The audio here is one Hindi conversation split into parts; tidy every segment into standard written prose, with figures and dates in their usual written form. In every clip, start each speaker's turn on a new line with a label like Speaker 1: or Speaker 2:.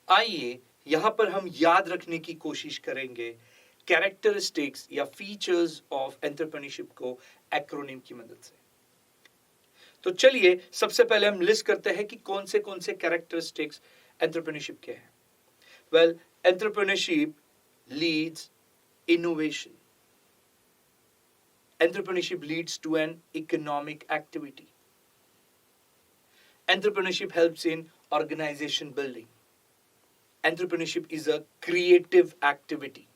Speaker 1: आइए यहां पर हम याद रखने की कोशिश करेंगे कैरेक्टरिस्टिक्स या फीचर्स ऑफ एंटरप्रेन्योरशिप को एक्रोनिम की मदद से। तो चलिए सबसे पहले हम लिस्ट करते हैं कि कौन से कैरेक्टरिस्टिक्स एंटरप्रेन्योरशिप के हैं। Well, entrepreneurship leads innovation. Entrepreneurship leads to an economic activity. Entrepreneurship helps in organization building. Entrepreneurship is a creative activity.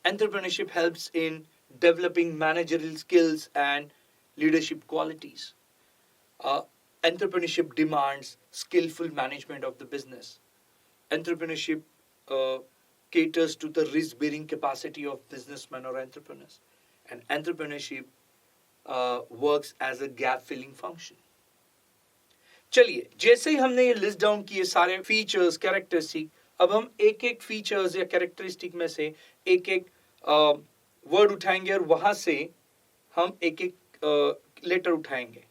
Speaker 1: Entrepreneurship helps in developing managerial skills and leadership qualities. Entrepreneurship demands skillful management of the business. Entrepreneurship caters to the risk-bearing capacity of businessmen or entrepreneurs. And entrepreneurship works as a gap-filling function. चलिए, जैसे ही हमने ये लिस्ट डाउन किए सारे फीचर्स, कैरेक्टरिस्टिक, अब हम एक एक फीचर्स या कैरेक्टरिस्टिक में से एक एक वर्ड उठाएंगे और वहां से हम एक एक लेटर उठाएंगे।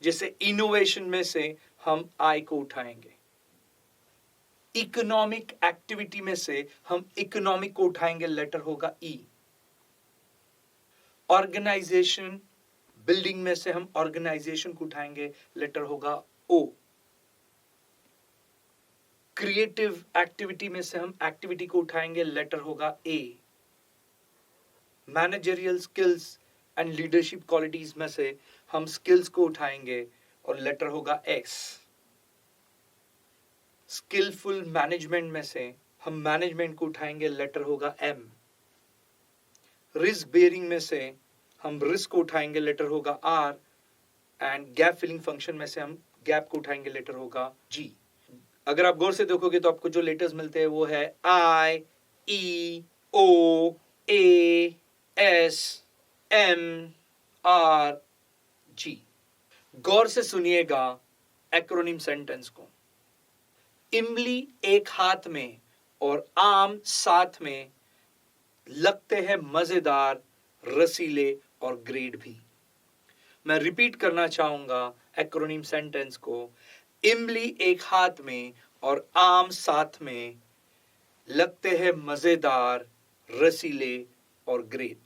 Speaker 1: जैसे इनोवेशन में से हम आई को उठाएंगे, इकोनॉमिक एक्टिविटी में से हम इकोनॉमिक को उठाएंगे, लेटर होगा ई। ऑर्गेनाइजेशन बिल्डिंग में से हम ऑर्गेनाइजेशन को उठाएंगे, लेटर होगा ओ। क्रिएटिव एक्टिविटी में से हम एक्टिविटी को उठाएंगे, लेटर होगा A. Managerial skills and leadership qualities में से हम स्किल्स को उठाएंगे और लेटर होगा एस। स्किलफुल मैनेजमेंट में से हम मैनेजमेंट को उठाएंगे, लेटर होगा एम। रिस्क बेयरिंग में से हम रिस्क को उठाएंगे, लेटर होगा R. And gap filling function में से हम गैप को उठाएंगे, लेटर होगा जी। अगर आप गौर से देखोगे तो आपको जो लेटर्स मिलते हैं वो है आई, ई, ओ, ए, एस, एम, आर, जी। गौर से सुनिएगा एक्रोनिम सेंटेंस को। इमली एक हाथ में और आम साथ में, लगते हैं मजेदार, रसीले और ग्रेट भी। मैं रिपीट करना चाहूंगा एक्रोनिम सेंटेंस को। इमली एक हाथ में और आम साथ में, लगते हैं मजेदार, रसीले और ग्रेट।